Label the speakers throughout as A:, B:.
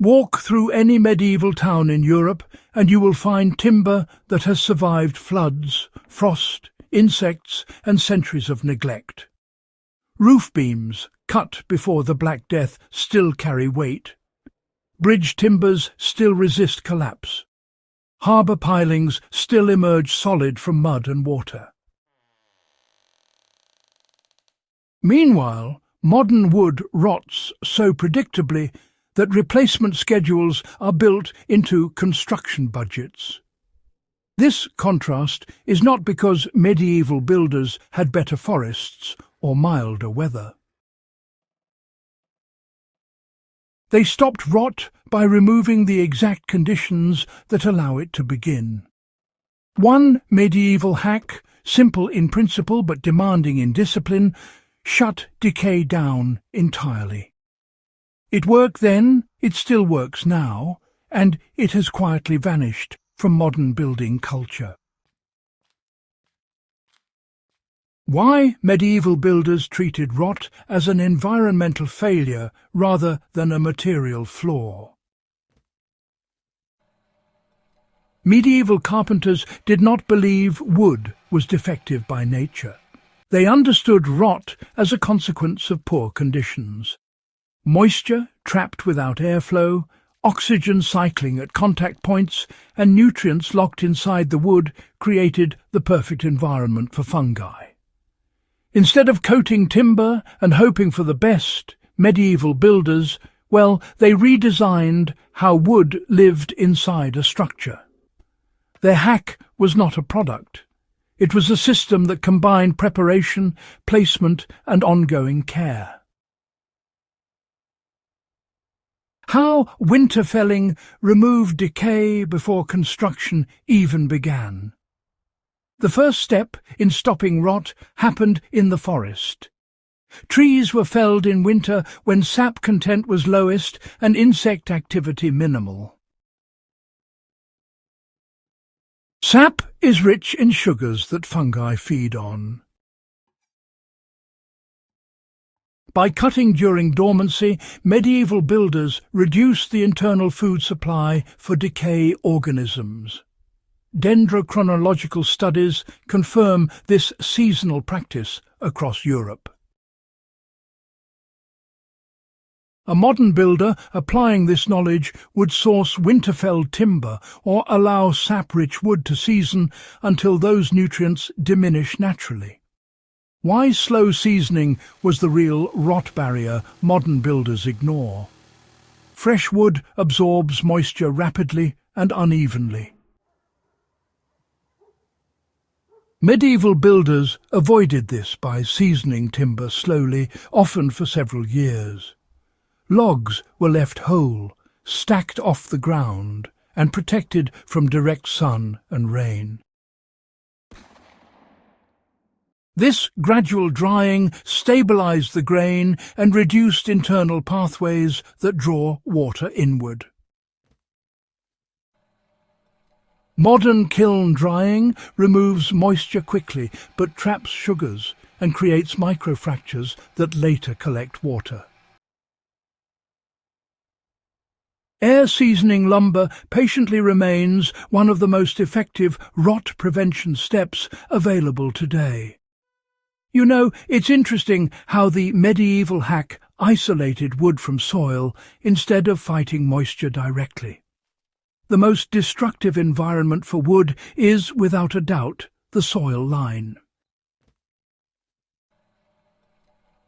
A: Walk through any medieval town in Europe and you will find timber that has survived floods, frost, insects and centuries of neglect. Roof beams, cut before the Black Death, still carry weight. Bridge timbers still resist collapse. Harbour pilings still emerge solid from mud and water. Meanwhile, modern wood rots so predictably that replacement schedules are built into construction budgets. This contrast is not because medieval builders had better forests or milder weather. They stopped rot by removing the exact conditions that allow it to begin. One medieval hack, simple in principle but demanding in discipline, shut decay down entirely. It worked then, it still works now, and it has quietly vanished from modern building culture. Why medieval builders treated rot as an environmental failure rather than a material flaw. Medieval carpenters did not believe wood was defective by nature. They understood rot as a consequence of poor conditions. Moisture trapped without airflow, oxygen cycling at contact points, and nutrients locked inside the wood created the perfect environment for fungi. Instead of coating timber and hoping for the best, medieval builders, they redesigned how wood lived inside a structure. Their hack was not a product. It was a system that combined preparation, placement, and ongoing care. How winter felling removed decay before construction even began. The first step in stopping rot happened in the forest. Trees were felled in winter when sap content was lowest and insect activity minimal. Sap is rich in sugars that fungi feed on. By cutting during dormancy, medieval builders reduced the internal food supply for decay organisms. Dendrochronological studies confirm this seasonal practice across Europe. A modern builder applying this knowledge would source winter-felled timber or allow sap-rich wood to season until those nutrients diminish naturally. Why slow seasoning was the real rot barrier modern builders ignore. Fresh wood absorbs moisture rapidly and unevenly. Medieval builders avoided this by seasoning timber slowly, often for several years. Logs were left whole, stacked off the ground, and protected from direct sun and rain. This gradual drying stabilized the grain and reduced internal pathways that draw water inward. Modern kiln drying removes moisture quickly but traps sugars and creates microfractures that later collect water. Air seasoning lumber patiently remains one of the most effective rot prevention steps available today. You know, it's interesting how the medieval hack isolated wood from soil instead of fighting moisture directly. The most destructive environment for wood is, without a doubt, the soil line.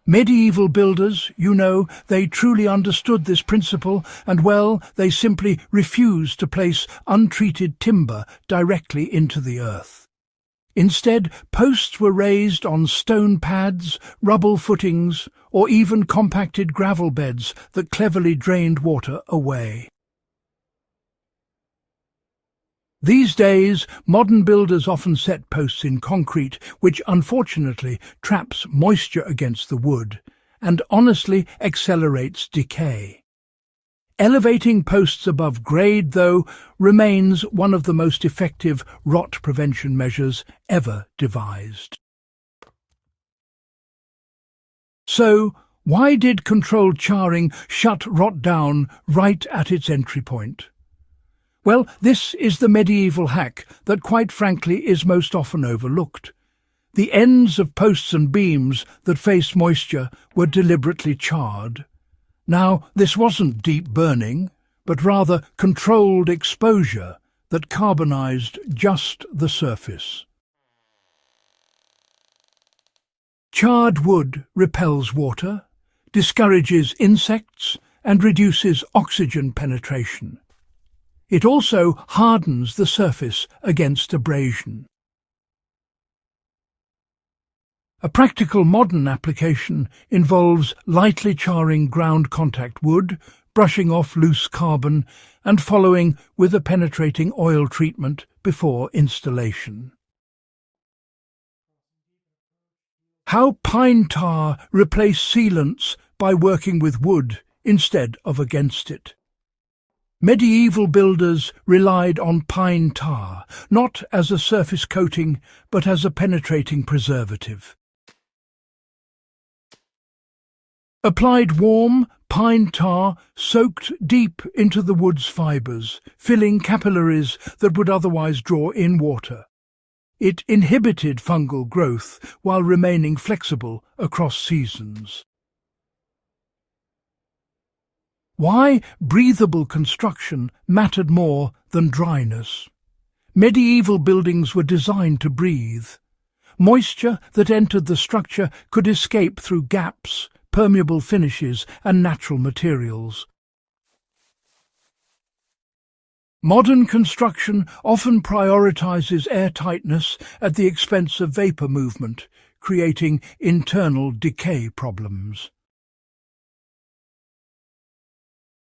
A: Medieval builders, you know, they truly understood this principle and, they simply refused to place untreated timber directly into the earth. Instead, posts were raised on stone pads, rubble footings, or even compacted gravel beds that cleverly drained water away. These days, modern builders often set posts in concrete, which unfortunately traps moisture against the wood and honestly accelerates decay. Elevating posts above grade, though, remains one of the most effective rot prevention measures ever devised. So, Why did controlled charring shut rot down right at its entry point? Well, this is the medieval hack that quite frankly is most often overlooked. The ends of posts and beams that faced moisture were deliberately charred. Now, this wasn't deep burning, but rather controlled exposure that carbonized just the surface. Charred wood repels water, discourages insects, and reduces oxygen penetration. It also hardens the surface against abrasion. A practical modern application involves lightly charring ground contact wood, brushing off loose carbon, and following with a penetrating oil treatment before installation. How pine tar replaced sealants by working with wood instead of against it. Medieval builders relied on pine tar, not as a surface coating, but as a penetrating preservative. Applied warm, pine tar soaked deep into the wood's fibres, filling capillaries that would otherwise draw in water. It inhibited fungal growth while remaining flexible across seasons. Why breathable construction mattered more than dryness. Medieval buildings were designed to breathe. Moisture that entered the structure could escape through gaps, permeable finishes, and natural materials. Modern construction often prioritizes airtightness at the expense of vapor movement, creating internal decay problems.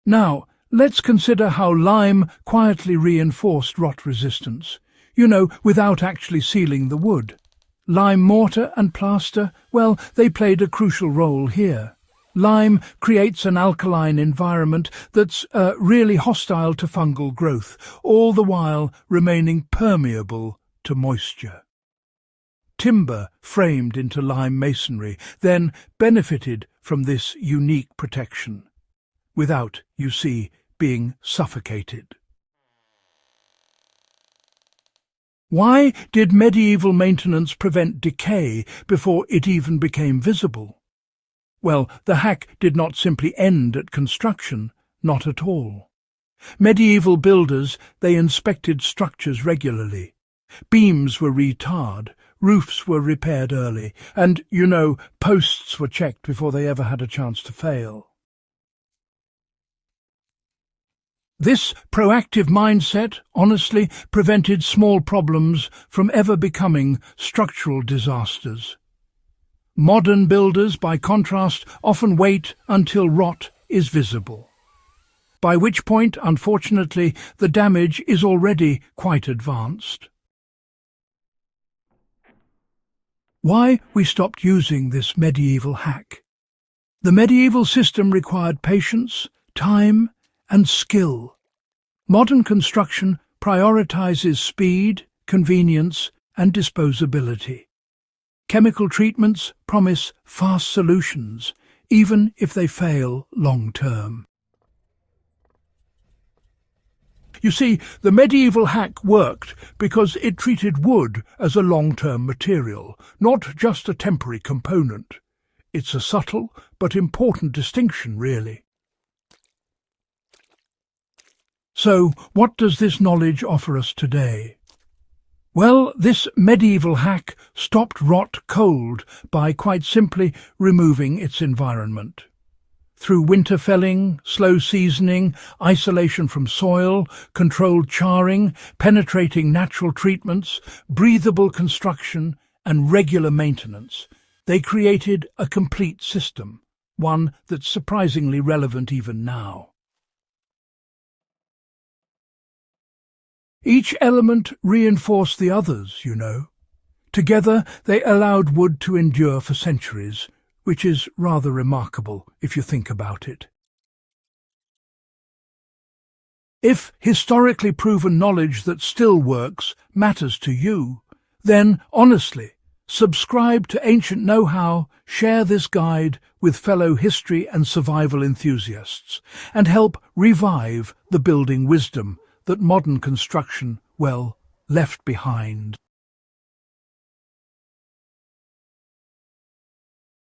A: Now, let's consider how lime quietly reinforced rot resistance, without actually sealing the wood. Lime mortar and plaster, well, they played a crucial role here. Lime creates an alkaline environment that's really hostile to fungal growth, all the while remaining permeable to moisture. Timber framed into lime masonry then benefited from this unique protection, without, you see, being suffocated. Why did medieval maintenance prevent decay before it even became visible? Well, the hack did not simply end at construction, not at all. Medieval builders, they inspected structures regularly. Beams were retarred, roofs were repaired early, and, posts were checked before they ever had a chance to fail. This proactive mindset, honestly, prevented small problems from ever becoming structural disasters. Modern builders, by contrast, often wait until rot is visible, by which point, unfortunately, the damage is already quite advanced. Why we stopped using this medieval hack? The medieval system required patience, time, and skill. Modern construction prioritizes speed, convenience, and disposability. Chemical treatments promise fast solutions, even if they fail long-term. You see, the medieval hack worked because it treated wood as a long-term material, not just a temporary component. It's a subtle but important distinction, really. So, what does this knowledge offer us today? Well, this medieval hack stopped rot cold by quite simply removing its environment. Through winter felling, slow seasoning, isolation from soil, controlled charring, penetrating natural treatments, breathable construction, and regular maintenance, they created a complete system, one that's surprisingly relevant even now. Each element reinforced the others, Together they allowed wood to endure for centuries, which is rather remarkable if you think about it. If historically proven knowledge that still works matters to you, then, honestly, Subscribe to Ancient Know-How, share this guide with fellow history and survival enthusiasts, and help revive the building wisdom that modern construction, left behind.